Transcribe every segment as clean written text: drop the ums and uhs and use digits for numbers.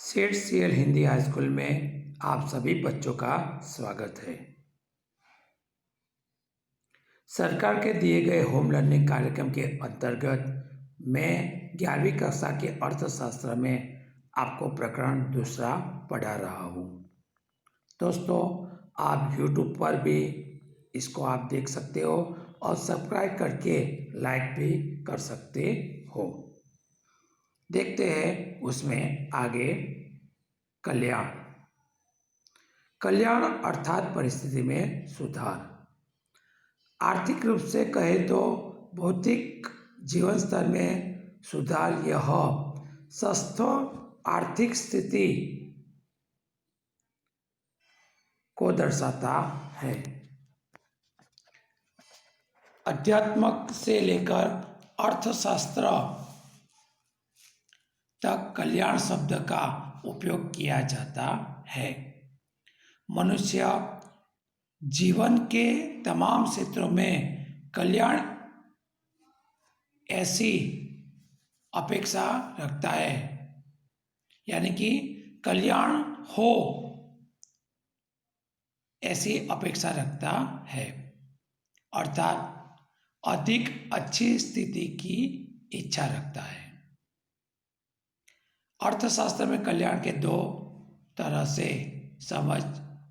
CET Hindi high school में आप सभी बच्चों का स्वागत है। सरकार के दिए गए होम लर्निंग कार्यक्रम के अंतर्गत मैं 11वीं कक्षा के अर्थशास्त्र में आपको प्रकरण दूसरा पढ़ा रहा हूँ। दोस्तों, आप YouTube पर भी इसको आप देख सकते हो और सब्सक्राइब करके लाइक भी कर सकते हो। देखते हैं उसमें आगे। कल्याण कल्याण अर्थात परिस्थिति में सुधार। आर्थिक रूप से कहे तो भौतिक जीवन स्तर में सुधार यह स्वस्थ आर्थिक स्थिति को दर्शाता है। अध्यात्मक से लेकर अर्थशास्त्र तक कल्याण शब्द का उपयोग किया जाता है। मनुष्य जीवन के तमाम क्षेत्रों में कल्याण ऐसी अपेक्षा रखता है, यानी कि कल्याण हो ऐसी अपेक्षा रखता है, अर्थात अधिक अच्छी स्थिति की इच्छा रखता है। अर्थशास्त्र में कल्याण के दो तरह से समझ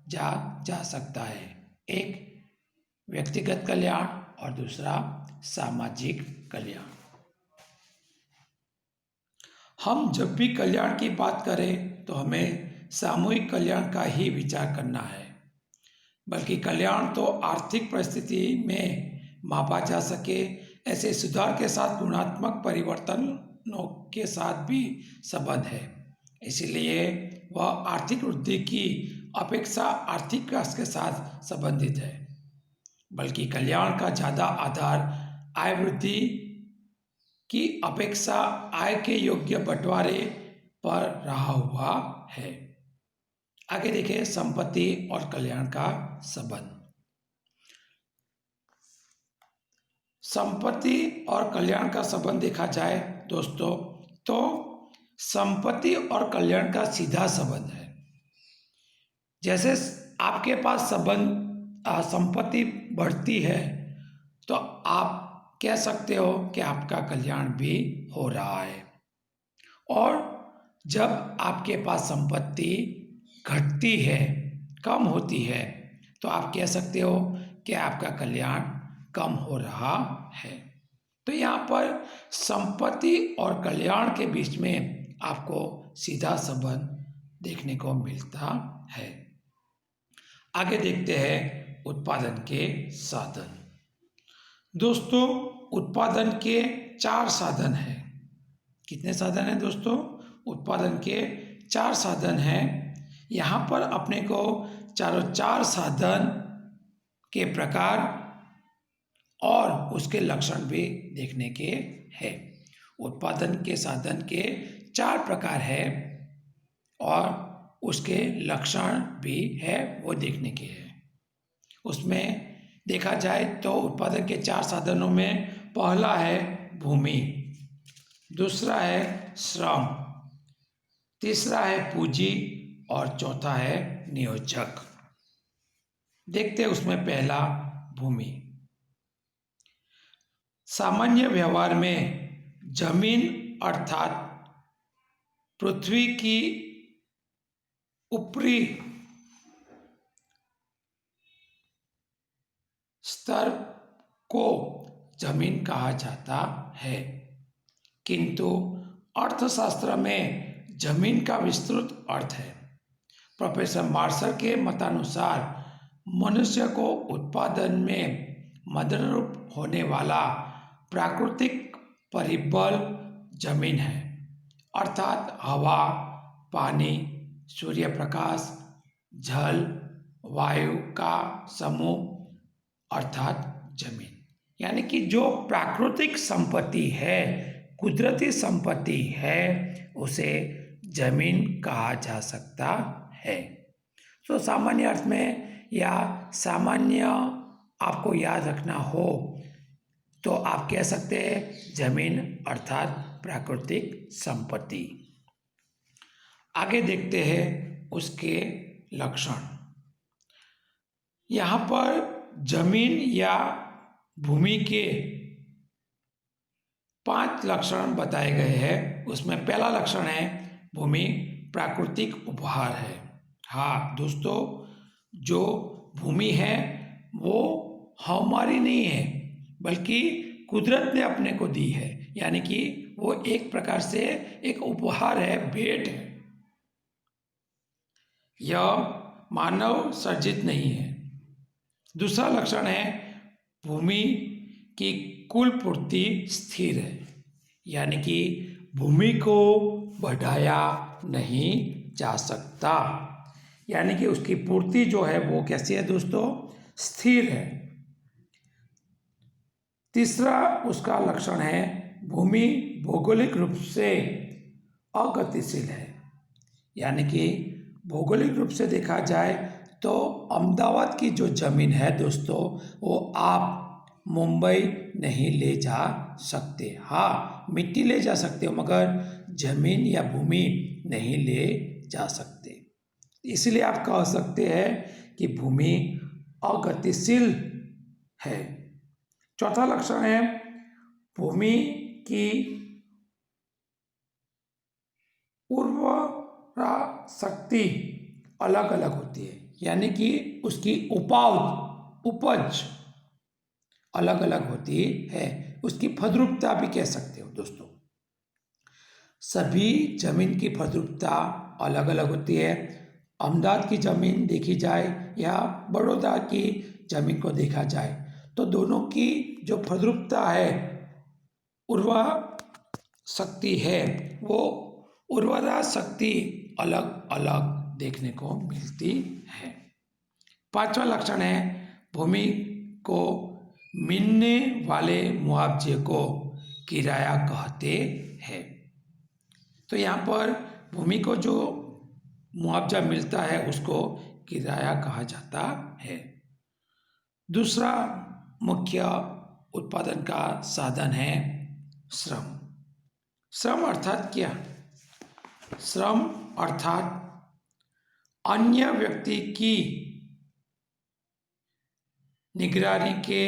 जा सकता है, एक व्यक्तिगत कल्याण और दूसरा सामाजिक कल्याण। हम जब भी कल्याण की बात करें तो हमें सामूहिक कल्याण का ही विचार करना है, बल्कि कल्याण तो आर्थिक परिस्थिति में मापा जा सके ऐसे सुधार के साथ गुणात्मक परिवर्तनों के साथ भी संबंध है। इसलिए वह आर्थिक वृद्धि की अपेक्षा आर्थिक विकास के साथ संबंधित है, बल्कि कल्याण का ज़्यादा आधार आय वृद्धि की अपेक्षा आय के योग्य बंटवारे पर रहा हुआ है। आगे देखें संपत्ति और कल्याण का संबंध। संपत्ति और कल्याण का संबंध देखा जाए दोस्तों, तो संपत्ति और कल्याण का सीधा संबंध है। जैसे आपके पास संपत्ति बढ़ती है तो आप कह सकते हो कि आपका कल्याण भी हो रहा है, और जब आपके पास संपत्ति घटती है, कम होती है, तो आप कह सकते हो कि आपका कल्याण कम हो रहा है। तो यहाँ पर संपत्ति और कल्याण के बीच में आपको सीधा संबंध देखने को मिलता है। आगे देखते हैं उत्पादन के साधन। दोस्तों, उत्पादन के 4 साधन हैं। कितने साधन हैं दोस्तों? उत्पादन के 4 साधन हैं। यहाँ पर अपने को चारों 4 साधन के प्रकार और उसके लक्षण भी देखने के हैं। उत्पादन के साधन के 4 प्रकार हैं और उसके लक्षण भी है, वो देखने के हैं। उसमें देखा जाए तो उत्पादन के 4 साधनों में पहला है भूमि, दूसरा है श्रम, तीसरा है पूंजी और चौथा है नियोजक। देखते हैं उसमें पहला भूमि। सामान्य व्यवहार में जमीन अर्थात पृथ्वी की ऊपरी स्तर को जमीन कहा जाता है, किंतु अर्थशास्त्र में जमीन का विस्तृत अर्थ है। प्रोफेसर मार्शल के मतानुसार मनुष्य को उत्पादन में मददरूप होने वाला प्राकृतिक परिबल जमीन है, अर्थात हवा, पानी, सूर्य प्रकाश, जल, वायु का समूह अर्थात जमीन। यानी कि जो प्राकृतिक संपत्ति है, कुदरती संपत्ति है, उसे जमीन कहा जा सकता है। तो सामान्य अर्थ में या सामान्य आपको याद रखना हो तो आप कह सकते हैं जमीन अर्थात प्राकृतिक संपत्ति। आगे देखते हैं उसके लक्षण। यहाँ पर जमीन या भूमि के 5 लक्षण बताए गए हैं। उसमें पहला लक्षण है भूमि प्राकृतिक उपहार है। हाँ दोस्तों, जो भूमि है वो हमारी नहीं है, बल्कि कुदरत ने अपने को दी है, यानी कि वो एक प्रकार से एक उपहार है, भेंट है। यह मानव सर्जित नहीं है। दूसरा लक्षण है भूमि की कुल पूर्ति स्थिर है, यानी कि भूमि को बढ़ाया नहीं जा सकता, यानी कि उसकी पूर्ति जो है वो कैसी है दोस्तों, स्थिर है। तीसरा उसका लक्षण है भूमि भौगोलिक रूप से अगतिशील है, यानी कि भौगोलिक रूप से देखा जाए तो अहमदाबाद की जो ज़मीन है दोस्तों, वो आप मुंबई नहीं ले जा सकते। हाँ, मिट्टी ले जा सकते हो, मगर ज़मीन या भूमि नहीं ले जा सकते। इसलिए आप कह सकते हैं कि भूमि अगतिशील है। चौथा लक्षण है भूमि की उर्वरा शक्ति अलग अलग होती है, यानी कि उसकी उपज अलग अलग होती है। उसकी फलद्रुपता भी कह सकते हो दोस्तों। सभी जमीन की फलद्रुपता अलग अलग होती है। अहमदाबाद की ज़मीन देखी जाए या बड़ौदा की ज़मीन को देखा जाए तो दोनों की जो फलद्रुपता है, उर्वरा शक्ति है, वो उर्वरा शक्ति अलग अलग देखने को मिलती है। पांचवा लक्षण है भूमि को मिलने वाले मुआवजे को किराया कहते हैं। तो यहाँ पर भूमि को जो मुआवजा मिलता है उसको किराया कहा जाता है। दूसरा मुख्य उत्पादन का साधन है श्रम। श्रम अर्थात क्या? श्रम अर्थात अन्य व्यक्ति की निगरानी के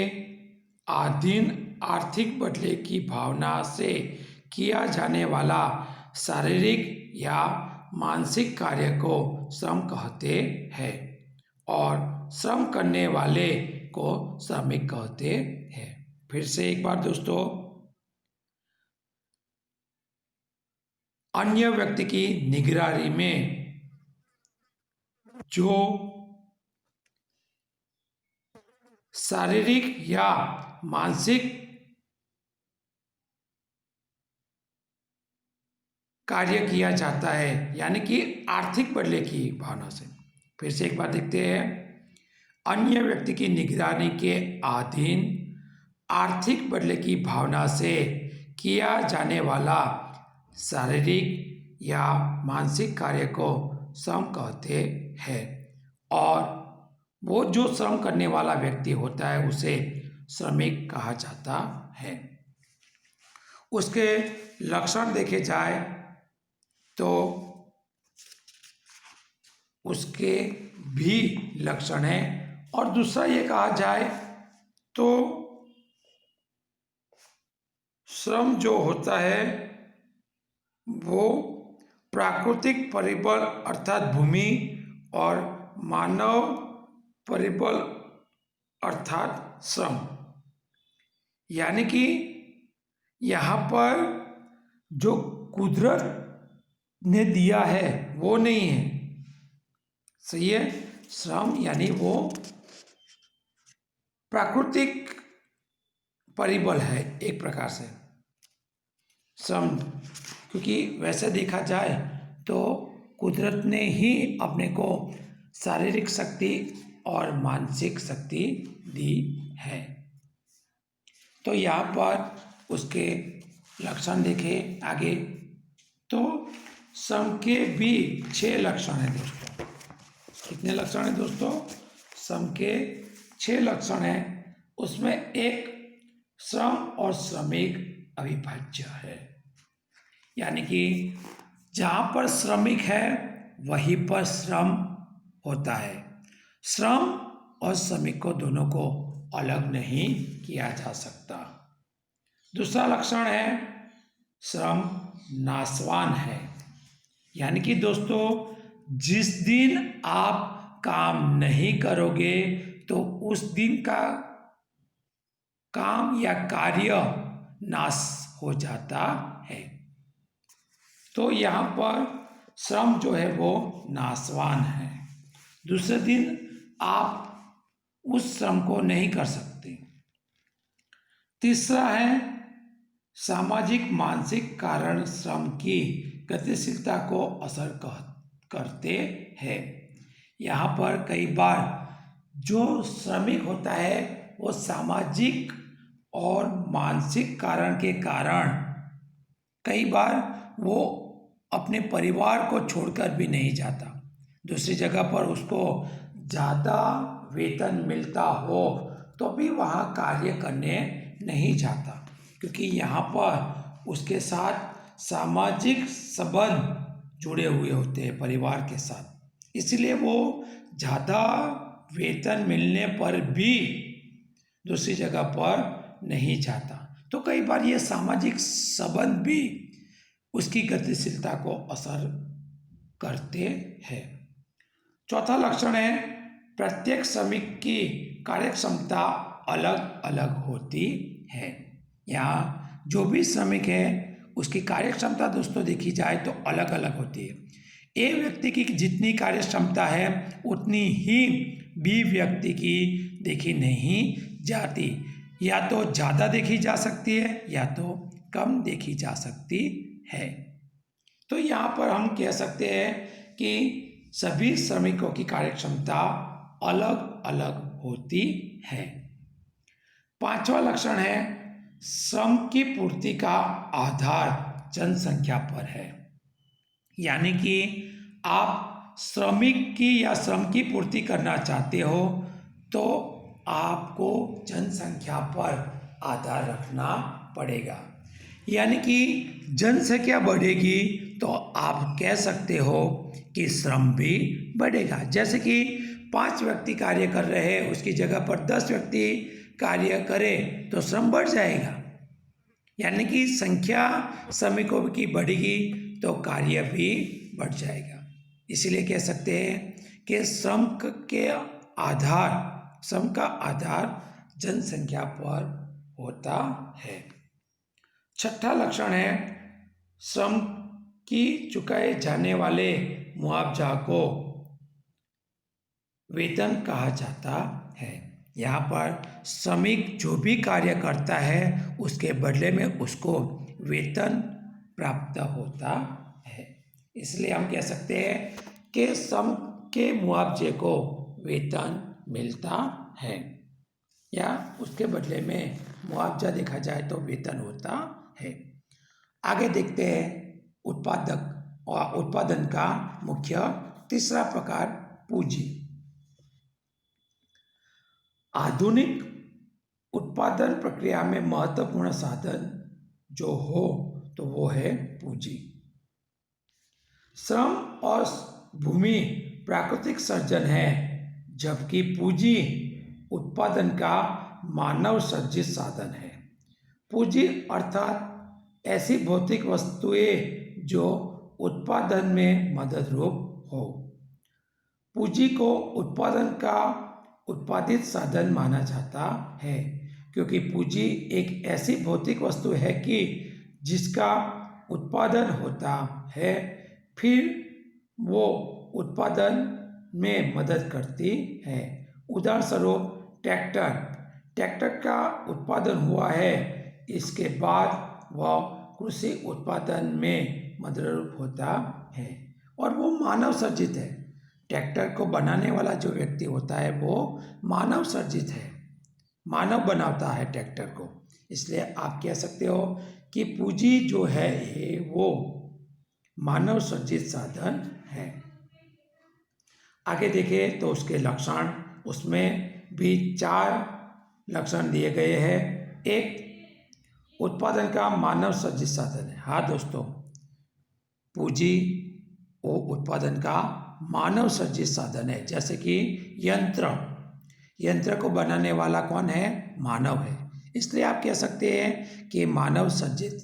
अधीन आर्थिक बदले की भावना से किया जाने वाला शारीरिक या मानसिक कार्य को श्रम कहते हैं, और श्रम करने वाले को श्रमिक कहते हैं। फिर से एक बार दोस्तों, अन्य व्यक्ति की निगरानी में जो शारीरिक या मानसिक कार्य किया जाता है, यानी कि आर्थिक बदले की भावना से। फिर से एक बार देखते हैं, अन्य व्यक्ति की निगरानी के अधीन आर्थिक बदले की भावना से किया जाने वाला शारीरिक या मानसिक कार्य को श्रम कहते हैं, और वो जो श्रम करने वाला व्यक्ति होता है उसे श्रमिक कहा जाता है। उसके लक्षण देखे जाए तो उसके भी लक्षण हैं, और दूसरा ये कहा जाए तो श्रम जो होता है वो प्राकृतिक परिबल अर्थात भूमि और मानव परिबल अर्थात श्रम, यानी कि यहाँ पर जो कुदरत ने दिया है वो नहीं है। सही है, श्रम यानी वो प्राकृतिक परिबल है एक प्रकार से श्रम, क्योंकि वैसे देखा जाए तो कुदरत ने ही अपने को शारीरिक शक्ति और मानसिक शक्ति दी है। तो यहाँ पर उसके लक्षण देखे आगे, तो श्रम के भी 6 लक्षण हैं दोस्तों। कितने लक्षण हैं दोस्तों? श्रम के 6 लक्षण हैं। उसमें एक श्रम और श्रमिक अविभाज्य है, यानी कि जहाँ पर श्रमिक है वहीं पर श्रम होता है। श्रम और श्रमिक को दोनों को अलग नहीं किया जा सकता। दूसरा लक्षण है श्रम नाशवान है। यानी कि दोस्तों, जिस दिन आप काम नहीं करोगे तो उस दिन का काम या कार्य नाश हो जाता है। तो यहाँ पर श्रम जो है वो नाशवान है। दूसरे दिन आप उस श्रम को नहीं कर सकते। तीसरा है सामाजिक मानसिक कारण श्रम की गतिशीलता को असर करते हैं। यहाँ पर कई बार जो श्रमिक होता है वो सामाजिक और मानसिक कारण के कारण कई बार वो अपने परिवार को छोड़कर भी नहीं जाता। दूसरी जगह पर उसको ज़्यादा वेतन मिलता हो तो भी वहाँ कार्य करने नहीं जाता, क्योंकि यहाँ पर उसके साथ सामाजिक संबंध जुड़े हुए होते हैं परिवार के साथ। इसलिए वो ज़्यादा वेतन मिलने पर भी दूसरी जगह पर नहीं जाता। तो कई बार ये सामाजिक संबंध भी उसकी गतिशीलता को असर करते हैं। चौथा लक्षण है प्रत्येक श्रमिक की कार्यक्षमता अलग अलग होती है। यहाँ जो भी श्रमिक है उसकी कार्यक्षमता दोस्तों देखी जाए तो अलग अलग होती है। ए व्यक्ति की जितनी कार्यक्षमता है उतनी ही बी व्यक्ति की देखी नहीं जाती। या तो ज़्यादा देखी जा सकती है या तो कम देखी जा सकती है। तो यहाँ पर हम कह सकते हैं कि सभी श्रमिकों की कार्यक्षमता अलग अलग होती है। पांचवा लक्षण है श्रम की पूर्ति का आधार जनसंख्या पर है। यानी कि आप श्रमिक की या श्रम की पूर्ति करना चाहते हो तो आपको जनसंख्या पर आधार रखना पड़ेगा। यानी कि जनसंख्या बढ़ेगी तो आप कह सकते हो कि श्रम भी बढ़ेगा। जैसे कि 5 व्यक्ति कार्य कर रहे हैं उसकी जगह पर 10 व्यक्ति कार्य करें तो श्रम बढ़ जाएगा। यानी कि संख्या श्रमिकों की बढ़ेगी तो कार्य भी बढ़ जाएगा। इसलिए कह सकते हैं कि श्रम का आधार जनसंख्या पर होता है। छठा लक्षण है श्रम की चुकाए जाने वाले मुआवजा को वेतन कहा जाता है। यहाँ पर श्रमिक जो भी कार्य करता है उसके बदले में उसको वेतन प्राप्त होता है। इसलिए हम कह सकते हैं कि श्रम के मुआवजे को वेतन मिलता है या उसके बदले में मुआवजा देखा जाए तो वेतन होता है। आगे देखते हैं उत्पादन का मुख्य तीसरा प्रकार पूंजी। आधुनिक उत्पादन प्रक्रिया में महत्वपूर्ण साधन जो हो तो वो है पूंजी। श्रम और भूमि प्राकृतिक सर्जन है, जबकि पूंजी उत्पादन का मानव सृजित साधन है। पूंजी अर्थात ऐसी भौतिक वस्तुएं जो उत्पादन में मदद रूप हो। पूंजी को उत्पादन का उत्पादित साधन माना जाता है, क्योंकि पूंजी एक ऐसी भौतिक वस्तु है कि जिसका उत्पादन होता है, फिर वो उत्पादन में मदद करती है। उदाहरण स्वरूप ट्रैक्टर का उत्पादन हुआ है, इसके बाद वह कृषि उत्पादन में मददरूप होता है और वो मानव सर्जित है। ट्रैक्टर को बनाने वाला जो व्यक्ति होता है वो मानव सर्जित है, मानव बनाता है ट्रैक्टर को। इसलिए आप कह सकते हो कि पूंजी जो है वो मानव सर्जित साधन है। आगे देखें तो उसके लक्षण, उसमें भी 4 लक्षण दिए गए हैं। एक, उत्पादन का मानव सर्जित साधन है। हाँ दोस्तों, पूंजी वो उत्पादन का मानव सृजित साधन है, जैसे कि यंत्र को बनाने वाला कौन है? मानव है। इसलिए आप कह सकते हैं कि मानव सृजित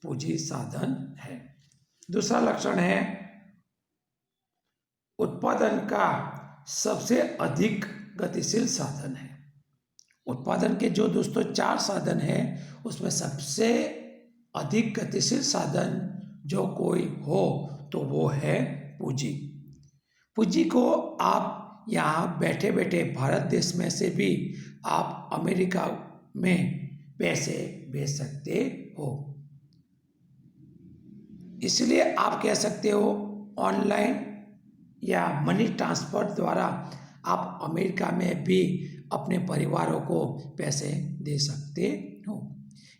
पूंजी साधन है। दूसरा लक्षण है उत्पादन का सबसे अधिक गतिशील साधन है। उत्पादन के जो दोस्तों 4 साधन हैं उसमें सबसे अधिक गतिशील साधन जो कोई हो तो वो है पूंजी। पूंजी को आप यहाँ बैठे बैठे भारत देश में से भी आप अमेरिका में पैसे भेज सकते हो। इसलिए आप कह सकते हो ऑनलाइन या मनी ट्रांसफर द्वारा आप अमेरिका में भी अपने परिवारों को पैसे दे सकते हो।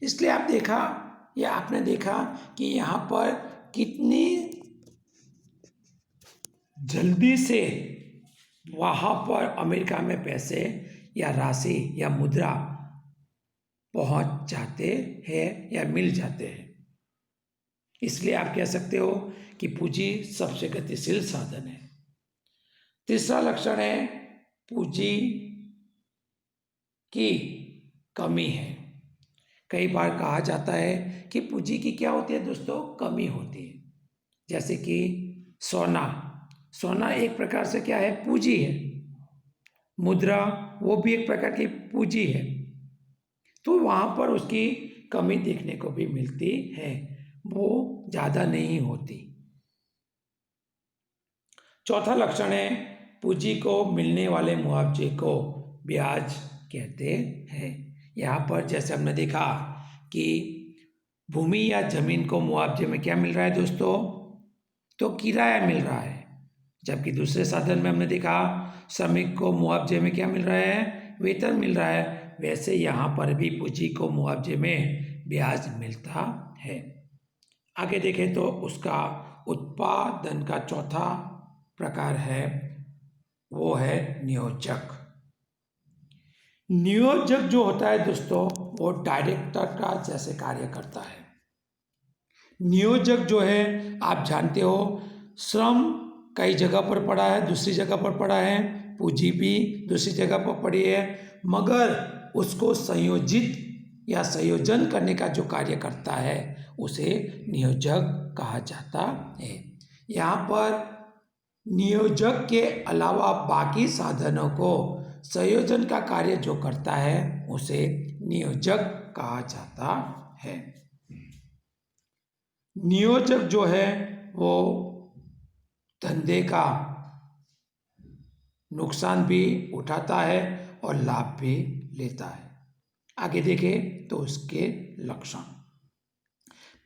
इसलिए आपने देखा कि यहाँ पर कितनी जल्दी से वहाँ पर अमेरिका में पैसे या राशि या मुद्रा पहुँच जाते हैं या मिल जाते हैं। इसलिए आप कह सकते हो कि पूंजी सबसे गतिशील साधन है। तीसरा लक्षण है पूंजी की कमी है। कई बार कहा जाता है कि पूंजी की क्या होती है दोस्तों? कमी होती है। जैसे कि सोना एक प्रकार से क्या है? पूंजी है। मुद्रा वो भी एक प्रकार की पूंजी है। तो वहाँ पर उसकी कमी देखने को भी मिलती है, वो ज़्यादा नहीं होती। चौथा लक्षण है पूंजी को मिलने वाले मुआवजे को ब्याज कहते हैं। यहाँ पर जैसे हमने देखा कि भूमि या जमीन को मुआवजे में क्या मिल रहा है दोस्तों? तो किराया मिल रहा है। जबकि दूसरे साधन में हमने देखा श्रमिक को मुआवजे में क्या मिल रहा है? वेतन मिल रहा है। वैसे यहाँ पर भी पूंजी को मुआवजे में ब्याज मिलता है। आगे देखें तो उसका उत्पादन का चौथा प्रकार है वो है नियोजक। नियोजक जो होता है दोस्तों वो डायरेक्टर का जैसे कार्य करता है। नियोजक जो है आप जानते हो श्रम कई जगह पर पड़ा है, दूसरी जगह पर पड़ा है, पूंजी भी दूसरी जगह पर पड़ी है, मगर उसको संयोजित या संयोजन करने का जो कार्य करता है उसे नियोजक कहा जाता है। यहाँ पर नियोजक के अलावा बाकी साधनों को संयोजन का कार्य जो करता है उसे नियोजक कहा जाता है। नियोजक जो है वो धंधे का नुकसान भी उठाता है और लाभ भी लेता है। आगे देखें तो उसके लक्षण।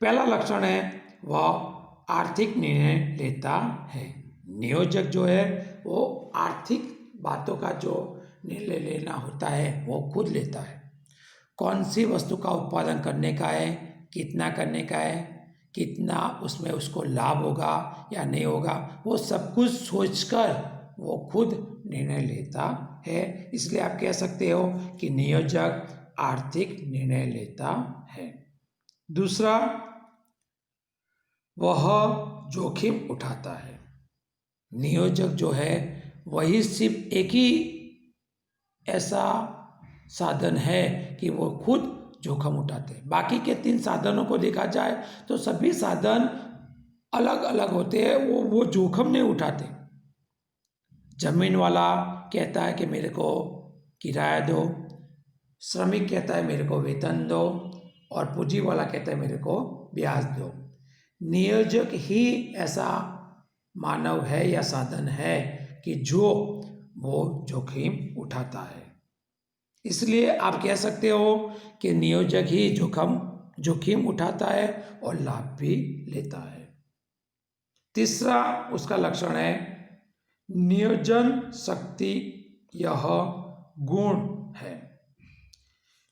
पहला लक्षण है वह आर्थिक निर्णय लेता है। नियोजक जो है वो आर्थिक बातों का जो निर्णय लेना होता है वो खुद लेता है। कौन सी वस्तु का उत्पादन करने का है, कितना करने का है, कितना उसमें उसको लाभ होगा या नहीं होगा, वो सब कुछ सोचकर वो खुद निर्णय लेता है। इसलिए आप कह सकते हो कि नियोजक आर्थिक निर्णय लेता है। दूसरा, वह जोखिम उठाता है। नियोजक जो है वही सिर्फ एक ही ऐसा साधन है कि वो खुद जोखिम उठाते हैं। बाकी के 3 साधनों को देखा जाए तो सभी साधन अलग अलग होते हैं, वो जोखिम नहीं उठाते। जमीन वाला कहता है कि मेरे को किराया दो, श्रमिक कहता है मेरे को वेतन दो, और पूंजी वाला कहता है मेरे को ब्याज दो। नियोजक ही ऐसा मानव है या साधन है कि जो वो जोखिम उठाता है। इसलिए आप कह सकते हो कि नियोजक ही जोखिम उठाता है और लाभ भी लेता है। तीसरा उसका लक्षण है नियोजन शक्ति, यह गुण है।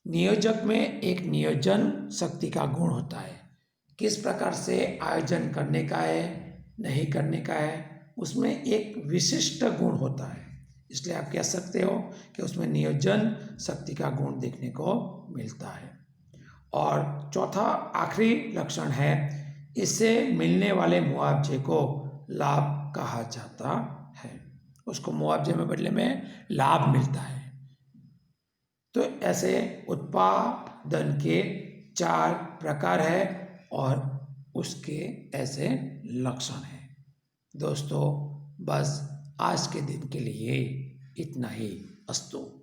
नियोजक में एक नियोजन शक्ति का गुण होता है। किस प्रकार से आयोजन करने का है, नहीं करने का है, उसमें एक विशिष्ट गुण होता है। इसलिए आप कह सकते हो कि उसमें नियोजन शक्ति का गुण देखने को मिलता है। और चौथा आखिरी लक्षण है इससे मिलने वाले मुआवजे को लाभ कहा जाता है। उसको मुआवजे में बदले में लाभ मिलता है। तो ऐसे उत्पादन के 4 प्रकार है और उसके ऐसे लक्षण हैं। दोस्तों, बस आज के दिन के लिए इतना ही। अस्तु।